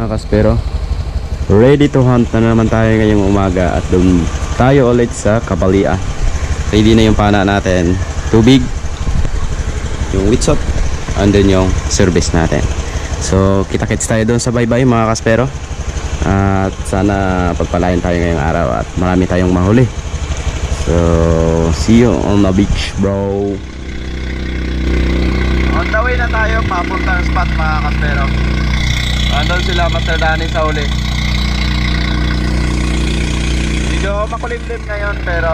mga kaspero, ready to hunt na naman tayo ngayong umaga at doon tayo ulit sa Kabalia. Ready na yung pana natin, tubig, yung witsot, and then yung service natin. So kita-kits tayo doon sa baybay mga kaspero, at sana pagpalain tayo ngayong araw at marami tayong mahuli. So see you on the beach, bro. On the way na tayo papuntang spot mga kaspero. Andun sila Master Danny sa uli. Medyo makulimlim ngayon pero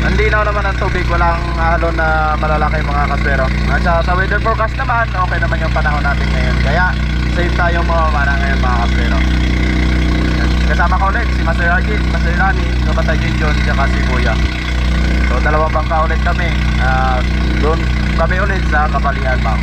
ang linaw naman ang tubig, walang alon na malalaki mga kaspero. At sa weather forecast naman, okay naman yung panahon natin ngayon. Kaya safe tayo mamamana ngayon mga kaspero. Kasama ko ulit si Master Argit, Master Danny, Kapatay Jinjon, saka si Kuya. So dalawang bangka ulit kami. Doon kami ulit sa Kabalian Bank.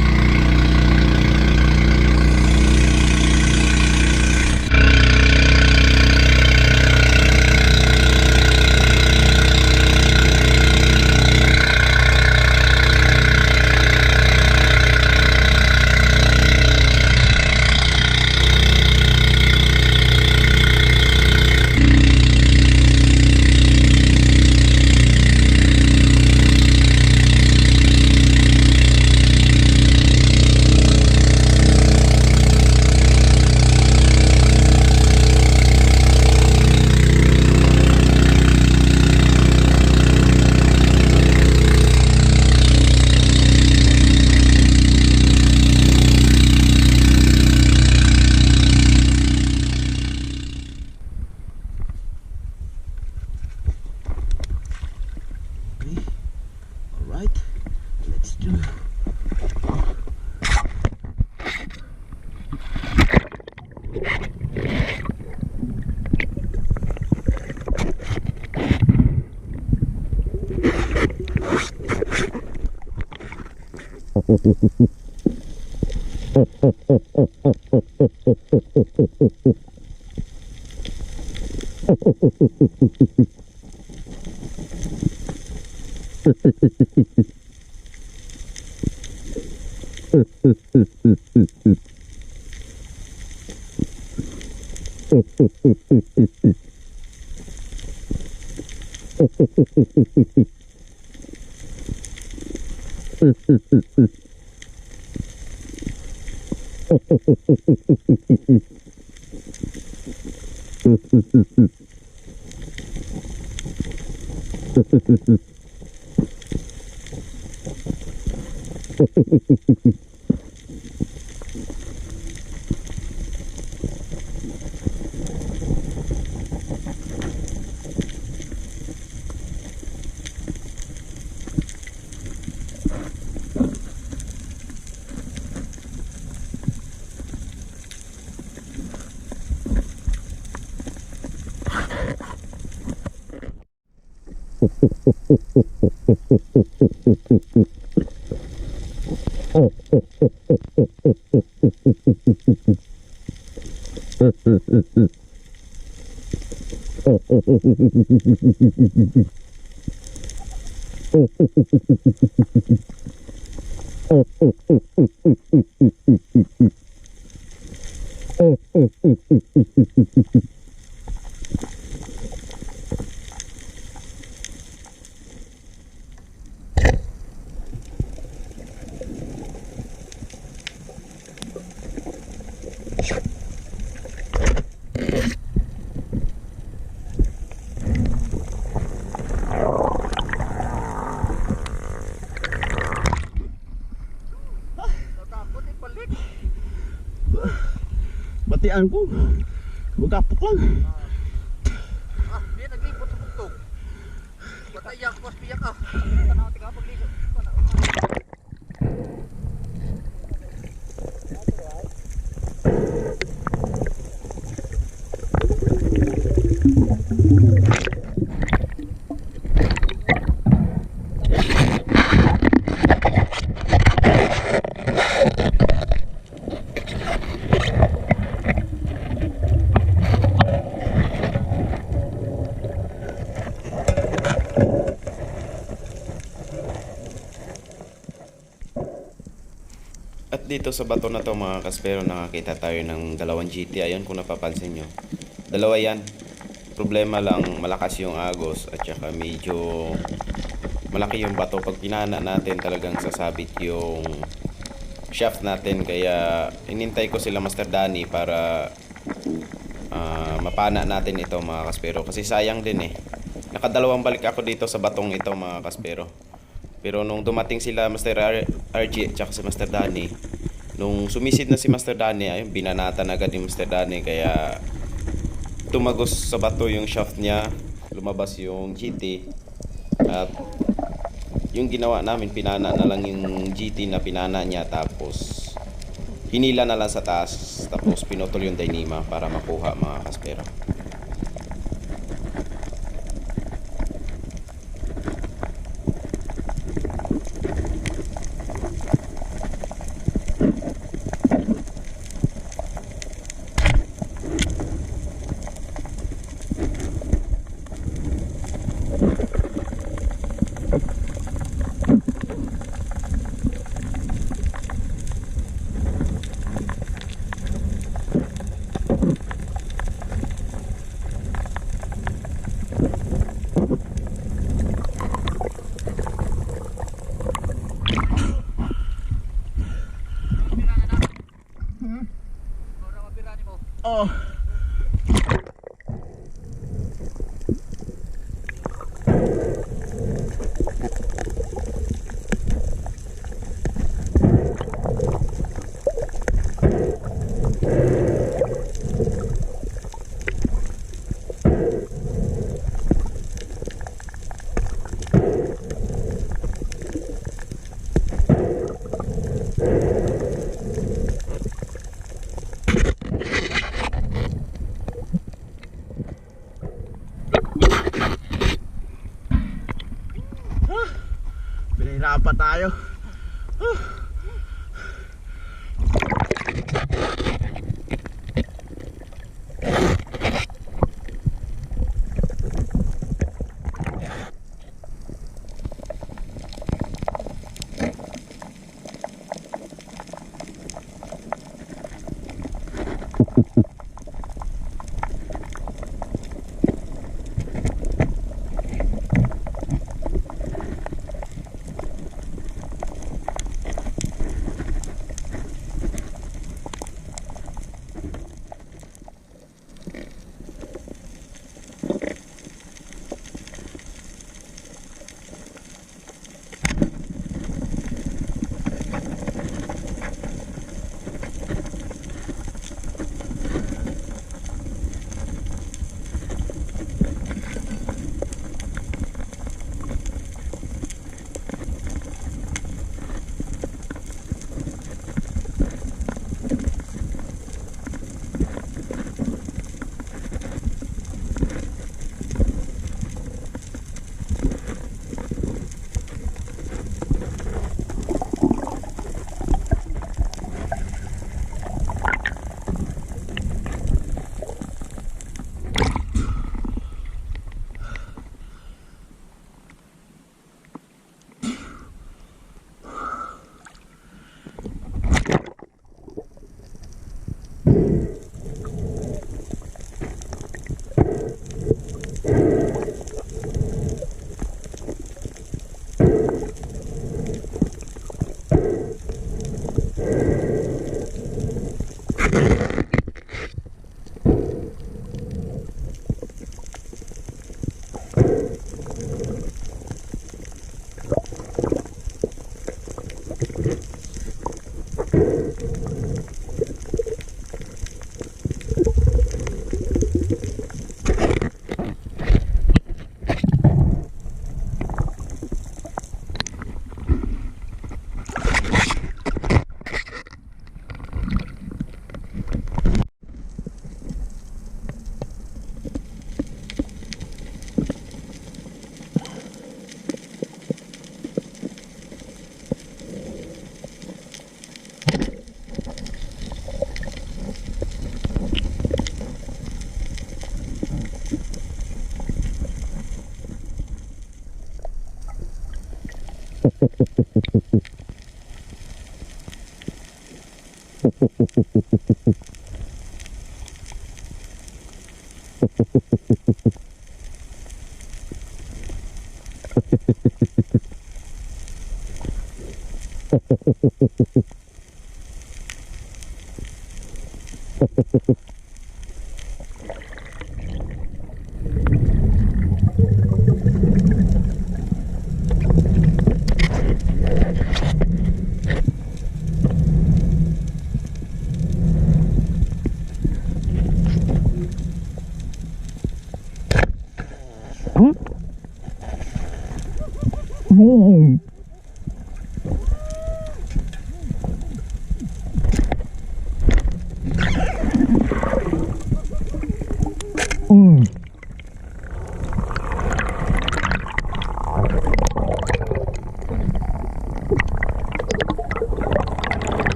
Batian ko, magkapok lang. Dia naglipot sa bugtong. Patay yak, mas piyak ka. Tika pagligo. At dito sa bato na to mga kaspero, nakakita tayo ng dalawang GT. Ayun kung napapansin nyo. Dalawa yan. Problema lang, malakas yung agos at saka medyo malaki yung bato. Pag pinana natin talagang sasabit yung shaft natin. Kaya inintay ko sila Master Danny para mapana natin ito mga kaspero. Kasi sayang din eh. Nakadalawang balik ako dito sa batong ito mga kaspero. Pero nung dumating sila Master RG at si Master Danny, nung sumisid na si Master Danny, ayun, binanatan agad ni Master Danny. Kaya tumagos sa bato yung shaft niya, lumabas yung GT. At yung ginawa namin, pinana na lang yung GT na pinana niya. Tapos hinila na lang sa taas. Tapos pinutol yung dynama para makuha mga kaspero. Oh. Pinahirapan tayo.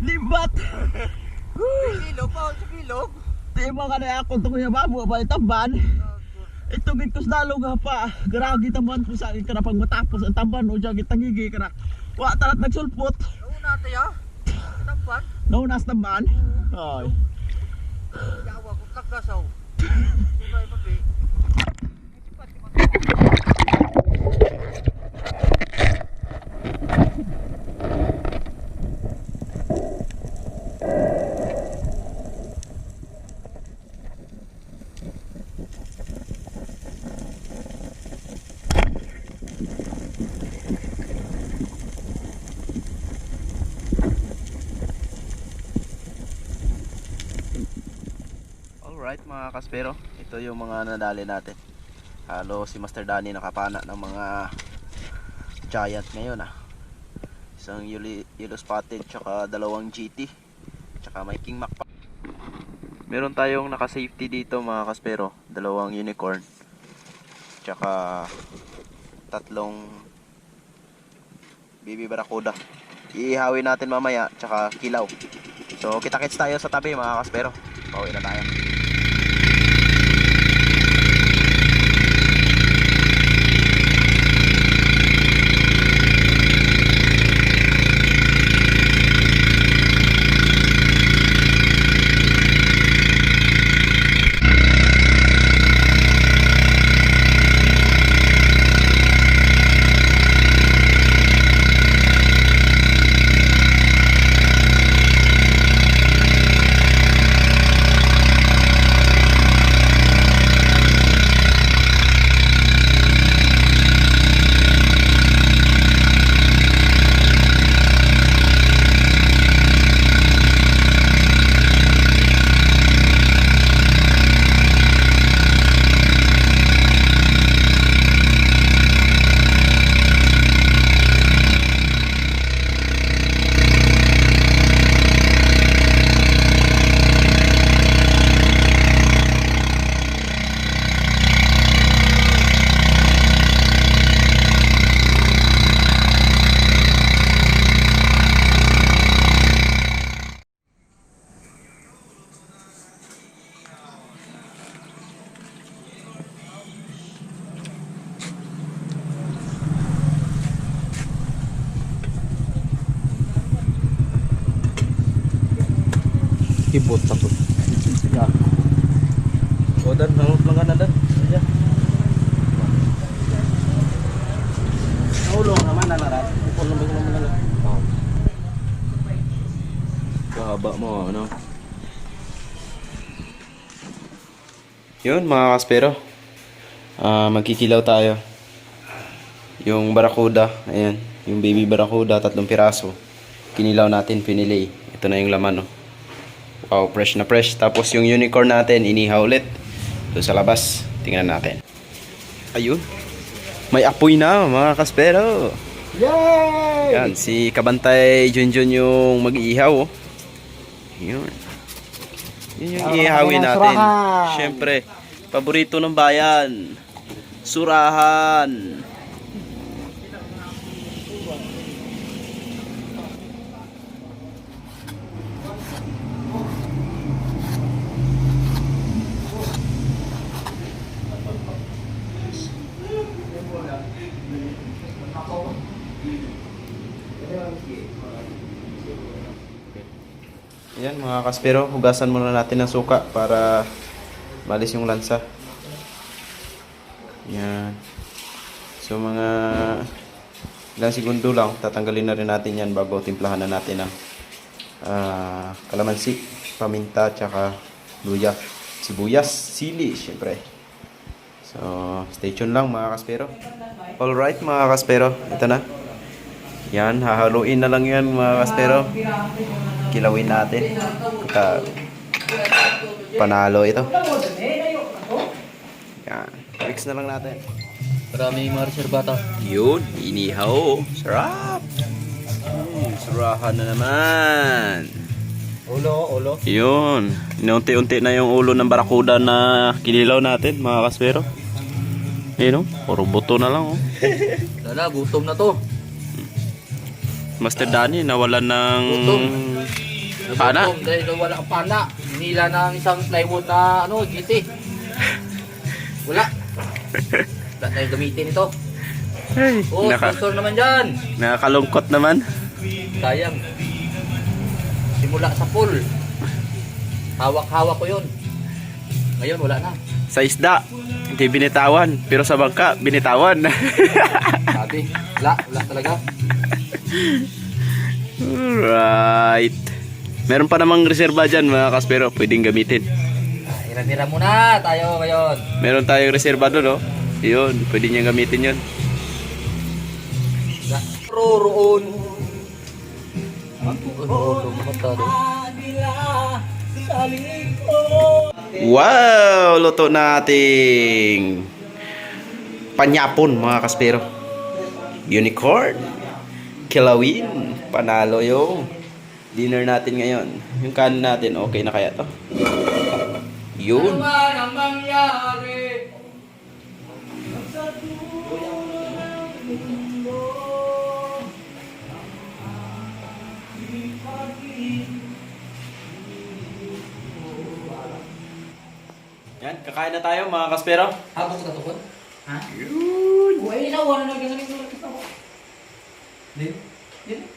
Limbat! Bilog pa, sa bilog. Di mo ka na ako ito kuya babu, ba itamban? Ito gitos dalong nga pa. Garagi taman po sa akin ka na pag matapos ang tamban o siya gitangigi ka na. Wa talat nagsulpot. Nauna tayo. Tampan. Naunas tamban. Ay. Yawa ko tagasaw. Diba yung papi? Alright mga kaspero, ito yung mga nadali natin. Halo si Master Danny nakapana ng mga giant ngayon Isang yellow spotted tsaka dalawang GT. Tsaka may King Mac pa. Meron tayong naka-safety dito mga kaspero, dalawang unicorn. Tsaka tatlong baby barracuda. Iihawin natin mamaya tsaka kilaw. So kita-kits tayo sa tabi mga kaspero. Pauwi na tayo. Kibot pa po. Sige. O dan, hangot lang ka na dan. Sige. Naulong naman na narat. Upol naman naman na. Kahaba mo, ano? Yun mga kaspero. Magkikilaw tayo. Yung barracuda, ayan. Yung baby barracuda, 3 piraso. Kinilaw natin, pinilay. Ito na yung laman, no? Wow, fresh na fresh. Tapos yung unicorn natin, inihaw ulit. Doon sa labas. Tingnan natin. Ayun. May apoy na, mga kaspero. Yay! Yan, si Kabantay Junjun yung mag-iihaw, oh. Yun. Yun yung ihawin natin. Siyempre, paborito ng bayan. Surahan. Ayan mga kaspero, hugasan muna natin ng suka para malis yung lansa. Yan. So mga ilang segundo lang, tatanggalin na rin natin yan bago timplahan na natin ang kalamansi, paminta, tsaka luya, sibuyas, sili, syempre. So, stay tuned lang mga kaspero. Alright mga kaspero, ito na. Yan, hahaluin na lang yan mga kaspero. Kilawin natin. Panalo ito. Yan, mix na lang natin. Maraming mga reserbata. Yun, inihaw. Sarap. Sarahan na naman. Ulo. Yun. Unti-unti na yung ulo ng barakuda na kinilaw natin, mga kaspero. Ayun, puro buto na lang. Oh. Lala, gutom na to. Master Danny, nawalan ng Gutom. pana. Gutom dahil wala kang pana. Hinila ng isang plywood na GT. Wala. Wala tayo gamitin ito. Ay, Oh, sponsor naman dyan. nakakalungkot naman. Sayang. Simula sa pool. Hawak-hawak ko yun. Ngayon wala na. Sa isda, hindi binitawan. Pero sa bangka, binitawan. Sabi, wala talaga. Alright. Meron pa namang reserva dyan mga kaspero. Pwedeng gamitin. Hira-hira muna tayo ngayon. Meron tayong reserva doon, oh. Yun, pwede niyang gamitin yun. Roon. Matado. Wow! Luto nating panyapon mga kaspero. Unicorn. Kilawin. Panalo yung dinner natin ngayon. Yung kanin natin, okay na kaya to? Yun. Ang mangyari? Yan, kakain na tayo mga kaspero. Habang ko tukod? Ha? Yun. Uy, wala na ganun yung kita ko. Din?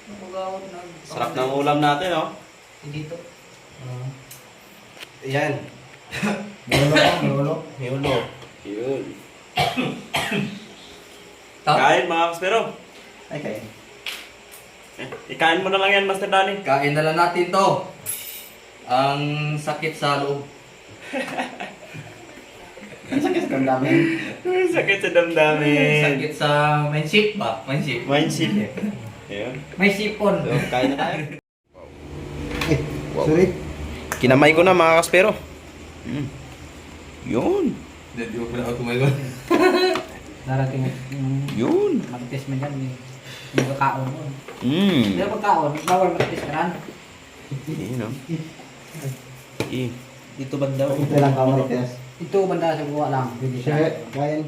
Napagawad na. Sarap ng ulam natin, oh. Dito. Yan. Lolo. Yun. Kain. Kain mga kaspero. Ay, kain. Ikain mo na lang yan, Master Danny. Kain na lang natin to. Ang sakit sa loob. Sakit ng dami. Sakit sa damdamin. Sakit sa mindship ba? Mindship. Mindset. Ayun. May sipon. So, kain na tayo. Wow. Sorry. Kinamay ko na mga kaspero. Yun. Hindi ko pala ako kumagal. Darating Yun. mag-test mo dyan. Yung kakaon mo. Mm. Pero pagkaon, bawal mag-test ka rin. Yun, oh. Eh. Dito banda. Ito lang ka marites. Ito banda sa buwa lang. Pwede siya. Kain.